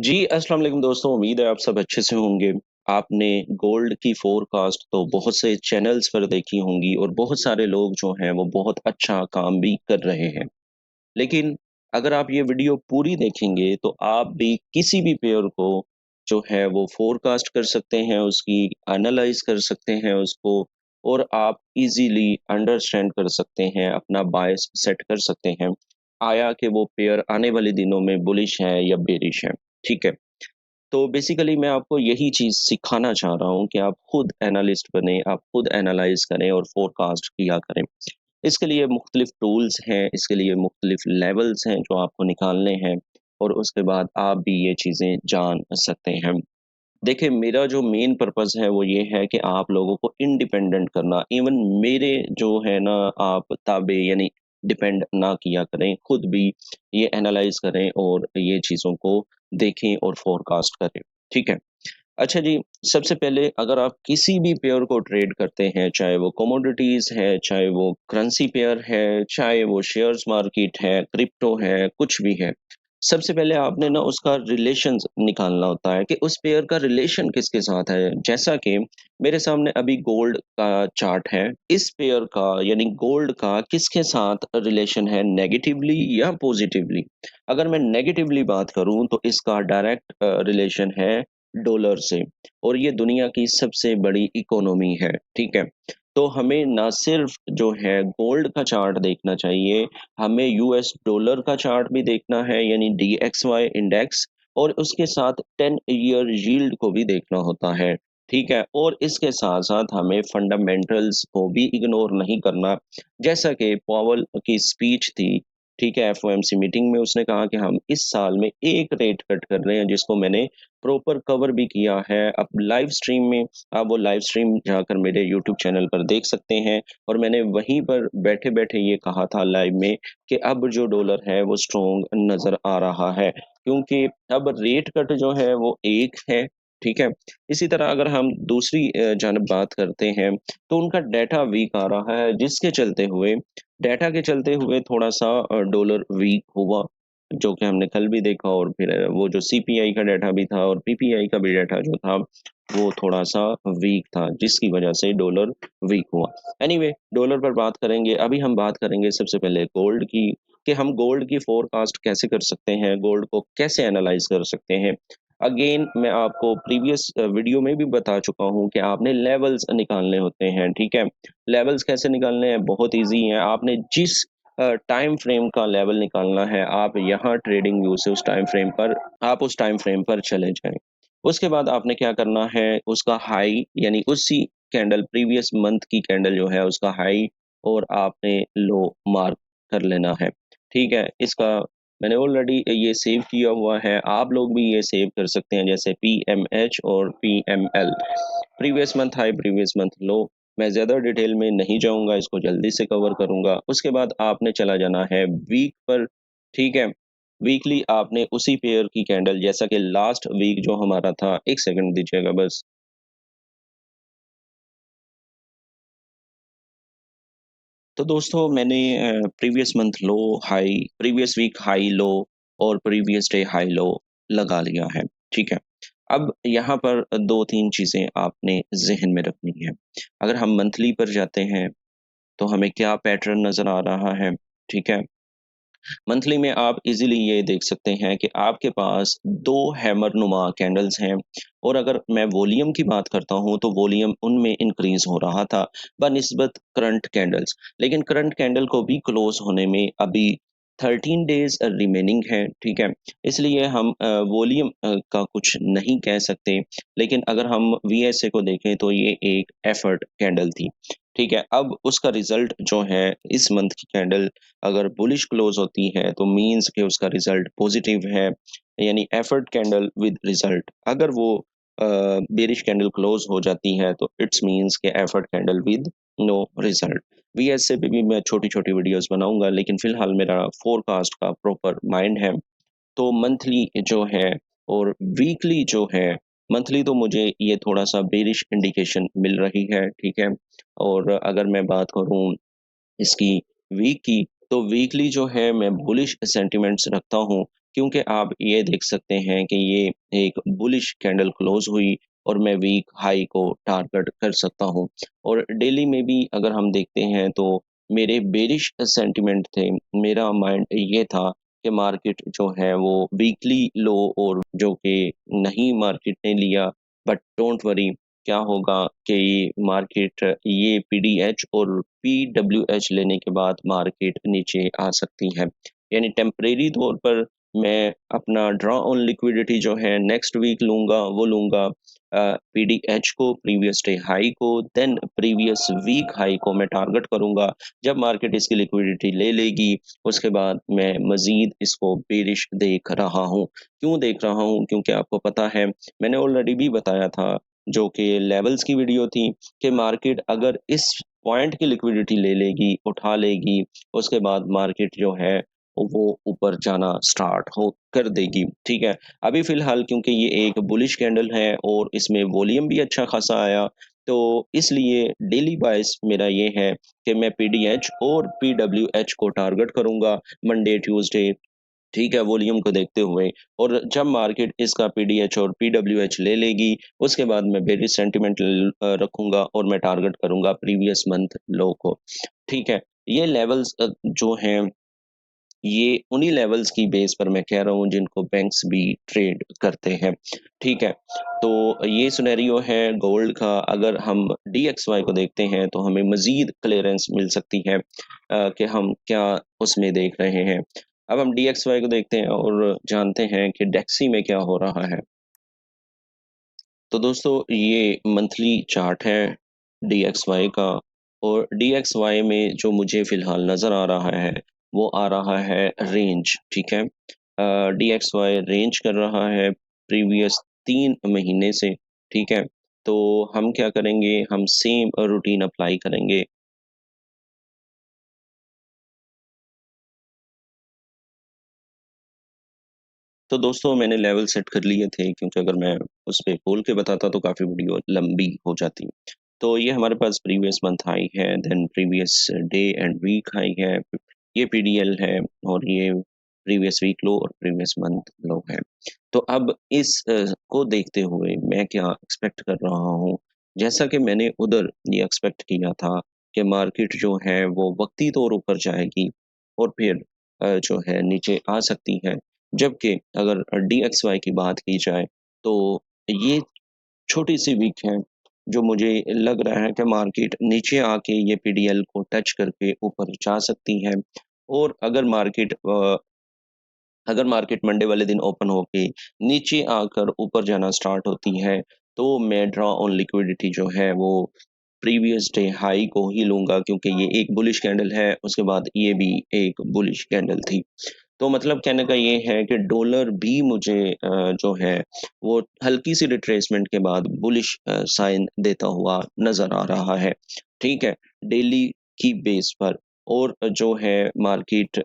जी, अस्सलाम वालेकुम दोस्तों, उम्मीद है आप सब अच्छे से होंगे। आपने गोल्ड की फ़ोरकास्ट तो बहुत से चैनल्स पर देखी होंगी और बहुत सारे लोग जो हैं वो बहुत अच्छा काम भी कर रहे हैं। लेकिन अगर आप ये वीडियो पूरी देखेंगे तो आप भी किसी भी पेयर को जो है वो फ़ोरकास्ट कर सकते हैं, उसकी एनालाइज़ कर सकते हैं उसको और आप ईज़िली अंडरस्टैंड कर सकते हैं, अपना बायस सेट कर सकते हैं। आया कि वो पेयर आने वाले दिनों में बुलिश है या बेरिश है, ठीक है? तो बेसिकली मैं आपको यही चीज़ सिखाना चाह रहा हूँ कि आप खुद एनालिस्ट बनें, आप खुद एनालाइज़ करें और फ़ोरकास्ट किया करें। इसके लिए मुख्तलिफ़ टूल्स हैं, इसके लिए मुख्तलिफ़ लेवल्स हैं जो आपको निकालने हैं और उसके बाद आप भी ये चीज़ें जान सकते हैं। देखिए, मेरा जो मेन पर्पज़ है वो ये है कि आप लोगों को इंडिपेंडेंट करना, इवन मेरे जो है ना आप ताबे यानी डिपेंड ना किया करें, खुद भी ये एनालाइज़ करें और ये चीज़ों को देखें और फ़ोरकास्ट करें, ठीक है? अच्छा जी, सबसे पहले अगर आप किसी भी पेयर को ट्रेड करते हैं, चाहे वो कमोडिटीज़ है, चाहे वो करेंसी पेयर है, चाहे वो शेयर्स मार्केट है, क्रिप्टो है, कुछ भी है। सबसे पहले आपने ना उसका रिलेशंस निकालना होता है कि उस पेयर का रिलेशन किसके साथ है। जैसा कि मेरे सामने अभी गोल्ड का चार्ट है, इस पेयर का यानी गोल्ड का किसके साथ रिलेशन है नेगेटिवली या पॉज़िटिवली? अगर मैं नेगेटिवली बात करूँ तो इसका डायरेक्ट रिलेशन है डॉलर से और ये दुनिया की सबसे बड़ी इकोनॉमी है, ठीक है? तो हमें ना सिर्फ़ जो है गोल्ड का चार्ट देखना चाहिए, हमें यूएस डॉलर का चार्ट भी देखना है यानी डीएक्सवाई इंडेक्स और उसके साथ 10 ईयर यील्ड को भी देखना होता है, ठीक है? और इसके साथ-साथ हमें फंडामेंटल्स को भी इग्नोर नहीं करना, जैसा कि पॉवेल की स्पीच थी, ठीक है? एफओएमसी मीटिंग में उसने कहा कि हम इस साल में 1 रेट कट कर रहे हैं जिसको मैंने प्रॉपर कवर भी किया है। अब लाइव स्ट्रीम में आप वो लाइव स्ट्रीम जाकर मेरे यूट्यूब चैनल पर देख सकते हैं और मैंने वहीं पर बैठे-बैठे ये कहा था लाइव में कि अब जो डॉलर है वो स्ट्रॉन्ग नज़र आ रहा है। क्योंकि अब रेट कट जो है वो 1 है, ठीक है? इसी तरह अगर हम दूसरी जानब बात करते हैं तो उनका डेटा वीक आ रहा है जिसके चलते हुए डेटा के चलते हुए थोड़ा-सा डॉलर वीक हुआ। जो कि हमने कल भी देखा और फिर वो जो सीपीआई का डाटा भी था और पीपीआई का भी डाटा जो था, वो थोड़ा-सा वीक था, जिसकी वजह से डॉलर वीक हुआ। एनीवे डॉलर पर बात करेंगे, अभी हम बात करेंगे सबसे पहले गोल्ड की, कि हम गोल्ड की फ़ोरकास्ट कैसे कर सकते हैं, गोल्ड को कैसे एनालाइज़ कर सकते हैं। अगेन मैं आपको प्रीवियस वीडियो में भी बता चुका हूँ कि आपने लेवल्स निकालने होते हैं, ठीक है? लेवल्स कैसे निकालने हैं? बहुत ईज़ी है, आपने जिस टाइम फ्रेम का लेवल निकालना है, आप यहाँ ट्रेडिंग व्यू से उस टाइम फ्रेम पर चले जाएँ। उसके बाद आपने क्या करना है, उसका हाई यानी उसी कैंडल प्रीवियस मंथ की कैंडल जो है उसका हाई और आपने लो मार्क कर लेना है, ठीक है? इसका मैंने ऑलरेडी ये सेव किया हुआ है, आप लोग भी ये सेव कर सकते हैं जैसे पीएमएच और PML. Previous month high, previous month low. मैं ज़्यादा डिटेल में नहीं जाऊँगा, इसको जल्दी से कवर करूँगा। उसके बाद आपने चला जाना है वीक पर, ठीक है? वीकली आपने उसी पेयर की कैंडल जैसा कि लास्ट वीक जो हमारा था, 1 सेकंड दीजिएगा बस। तो दोस्तों मैंने previous month low, high, previous week high low और प्रीवियस डे हाई लो लगा लिया है, ठीक है? अब यहाँ पर 2-3 चीज़ें आपने ज़हन में रखनी है। अगर हम मंथली पर जाते हैं तो हमें क्या पैटर्न नज़र आ रहा है, ठीक है? मंथली में आप इज़िली ये देख सकते हैं कि आपके पास 2 हैमर नुमा कैंडल्स हैं और अगर मैं वॉल्यूम की बात करता हूँ, तो वॉल्यूम उनमें इंक्रीज़ हो रहा था बनिस्बत करंट कैंडल्स। लेकिन करंट कैंडल को भी क्लोज़ होने में अभी 13 डेज़ रिमेनिंग है, ठीक है? इसलिए हम वॉल्यूम का कुछ नहीं कह सकते, लेकिन अगर हम वीएसए को देखें तो ये एक एफर्ट कैंडल थी, ठीक है? अब उसका रिज़ल्ट जो है इस मंथ की कैंडल अगर बुलिश क्लोज होती है तो मीन्स कि उसका रिजल्ट पॉजिटिव है यानी एफर्ट कैंडल विद रिजल्ट अगर वो बेरिश कैंडल क्लोज हो जाती है तो इट्स मीन्स कि effort candle with no result VSA पे भी मैं छोटी छोटी वीडियोस बनाऊंगा लेकिन फिलहाल मेरा फोरकास्ट का प्रॉपर माइंड है तो मंथली जो है और वीकली जो है मंथली तो मुझे ये थोड़ा-सा बेरिश इंडिकेशन मिल रही है, ठीक है? और अगर मैं बात करूँ इसकी वीक की, तो वीकली जो है मैं बुलिश सेंटिमेंट्स रखता हूँ क्योंकि आप ये देख सकते हैं कि ये एक बुलिश कैंडल क्लोज़ हुई और मैं वीक हाई को टारगेट कर सकता हूँ। और डेली में भी अगर हम देखते हैं तो मेरे बेरिश सेंटिमेंट थे, मेरा माइंड ये था कि मार्केट जो है वो वीकली लो और जो कि नहीं मार्केट ने लिया, बट डोंट वरी, क्या होगा कि मार्केट ये पीडीएच और पीडब्ल्यूएच लेने के बाद मार्केट नीचे आ सकती है। यानी टेम्परेरी तौर पर मैं अपना ड्रॉ ऑन लिक्विडिटी जो है नेक्स्ट वीक लूँगा, वो लूँगा पीडीएच को, प्रीवियस डे हाई को, देन प्रीवियस वीक हाई को मैं टारगेट करूँगा। जब मार्केट इसकी लिक्विडिटी ले लेगी, उसके बाद मैं मज़ीद इसको बेरिश देख रहा हूँ। क्यों देख रहा हूँ? क्योंकि आपको पता है, मैंने ऑलरेडी भी बताया था, जो कि लेवल्स की वीडियो थी, कि मार्केट अगर इस पॉइंट की लिक्विडिटी ले लेगी, उठा लेगी, उसके बाद मार्केट जो है वो ऊपर जाना स्टार्ट हो कर देगी, ठीक है? अभी फ़िलहाल क्योंकि ये एक बुलिश कैंडल है और इसमें वॉल्यूम भी अच्छा खासा आया, तो इसलिए डेली वाइज़ मेरा ये है कि मैं पीडीएच और पीडब्ल्यूएच को टारगेट करूँगा मंडे, ट्यूसडे, ठीक है, वॉल्यूम को देखते हुए। और जब मार्केट इसका पीडीएच और पीडब्ल्यूएच ले लेगी, उसके बाद मैं बेरिश सेंटिमेंट रखूँगा और मैं टारगेट करूँगा प्रीवियस मंथ लो को, ठीक है? ये लेवल्स जो हैं, ये उन्हीं लेवल्स की बेस पर मैं कह रहा हूँ जिनको बैंक्स भी ट्रेड करते हैं, ठीक है? तो ये सिनेरियो है गोल्ड का। अगर हम डीएक्सवाई को देखते हैं तो हमें मज़ीद क्लीयरेंस मिल सकती है कि हम क्या उसमें देख रहे हैं। अब हम डीएक्सवाई को देखते हैं और जानते हैं कि डेक्सी में क्या हो रहा है। तो दोस्तों, ये मंथली चार्ट है डीएक्सवाई का, और डीएक्सवाई में जो मुझे फ़िलहाल नज़र आ रहा है, वो आ रहा है रेंज, ठीक है? डीएक्सवाई रेंज कर रहा है प्रीवियस 3 महीने से, ठीक है? तो हम क्या करेंगे, हम सेम रूटीन अप्लाई करेंगे। तो दोस्तों, मैंने लेवल सेट कर लिए थे, क्योंकि अगर मैं उस पे खोल के बताता तो काफ़ी वीडियो लंबी हो जाती। तो ये हमारे पास प्रीवियस मंथ हाई है, then previous day and week high है, ये पीडीएल है, और ये प्रीवियस वीक लो और प्रीवियस मंथ लो है। तो अब इस को देखते हुए मैं क्या एक्सपेक्ट कर रहा हूँ, जैसा कि मैंने उधर ये एक्सपेक्ट किया था कि मार्केट जो है वो वक़्ती तौर ऊपर जाएगी और फिर जो है नीचे आ सकती है। जबकि अगर डीएक्सवाई की बात की जाए, तो ये छोटी-सी वीक है, जो मुझे लग रहा है कि मार्केट नीचे आके ये पीडीएल को टच करके ऊपर जा सकती है। और अगर मार्केट मंडे वाले दिन ओपन होके नीचे आकर ऊपर जाना स्टार्ट होती है, तो मैं ड्रॉ ऑन लिक्विडिटी जो है वो प्रीवियस डे हाई को ही लूँगा, क्योंकि ये एक बुलिश कैंडल है, उसके बाद ये भी एक बुलिश कैंडल थी। तो मतलब कहने का ये है कि डॉलर भी मुझे जो है वो हल्की-सी रिट्रेसमेंट के बाद बुलिश साइन देता हुआ नज़र आ रहा है, ठीक है? डेली की बेस पर। और जो है मार्केट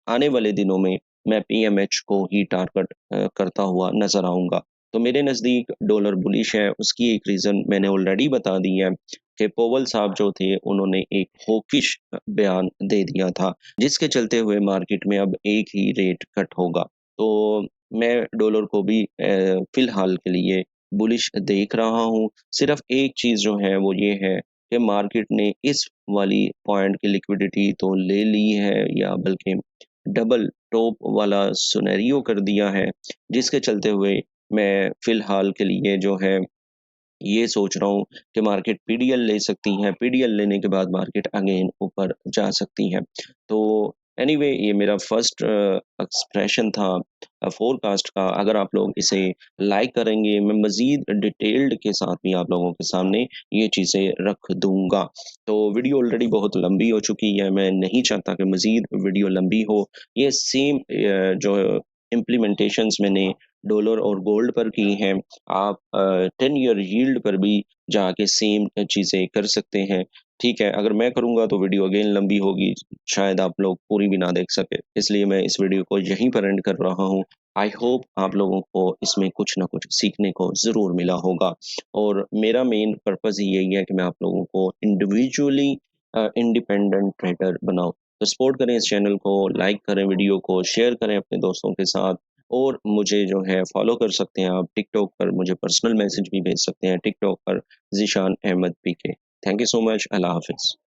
आने वाले दिनों में मैं पीएमएच को ही टारगेट करता हुआ नज़र आऊँगा। तो मेरे नज़दीक डॉलर बुलिश है, उसकी एक रीज़न मैंने ऑलरेडी बता दी है कि पोवेल साहब जो थे, उन्होंने एक हॉकिश बयान दे दिया था, जिसके चलते हुए मार्केट में अब एक ही रेट कट होगा। तो मैं डॉलर को भी फ़िलहाल के लिए बुलिश देख रहा हूँ। सिर्फ़ एक चीज़ जो है वो ये है कि मार्केट ने इस वाली पॉइंट की लिक्विडिटी तो ले ली है, या बल्कि डबल टॉप वाला सिनेरियो कर दिया है, जिसके चलते हुए मैं फ़िलहाल के लिए जो है ये सोच रहा हूँ कि मार्केट पीडीएल ले सकती है, पीडीएल लेने के बाद मार्केट अगेन ऊपर जा सकती है। तो एनीवे, ये मेरा फर्स्ट एक्सप्रेशन था फ़ोरकास्ट का। अगर आप लोग इसे लाइक करेंगे, मैं मज़ीद डिटेल्ड के साथ भी आप लोगों के सामने ये चीज़ें रख दूँगा। तो वीडियो ऑलरेडी बहुत लंबी हो चुकी है, मैं नहीं चाहता कि मज़ीद वीडियो लंबी हो। ये सेम जो इम्प्लीमेंटेशंस मैंने डॉलर और गोल्ड पर की हैं, आप 10 ईयर यील्ड पर भी जाके सेम चीज़ें कर सकते हैं, ठीक है? अगर मैं करूँगा तो वीडियो अगेन लंबी होगी, शायद आप लोग पूरी भी ना देख सकें, इसलिए मैं इस वीडियो को यहीं पर एंड कर रहा हूँ। आई होप आप लोगों को इसमें कुछ ना कुछ सीखने को ज़रूर मिला होगा, और मेरा मेन पर्पज़ ही यही है कि मैं आप लोगों को इंडिविजुअली इंडिपेंडेंट ट्रेडर बनाऊँ। तो सपोर्ट करें इस चैनल को, लाइक करें वीडियो को, शेयर करें अपने दोस्तों के साथ और मुझे जो है फॉलो कर सकते हैं आप टिकटॉक पर, मुझे पर्सनल मैसेज भी भेज सकते हैं टिकटॉक पर Zeeshan Ahmed PK. Thank you so much. अल्लाह हाफ़िज़।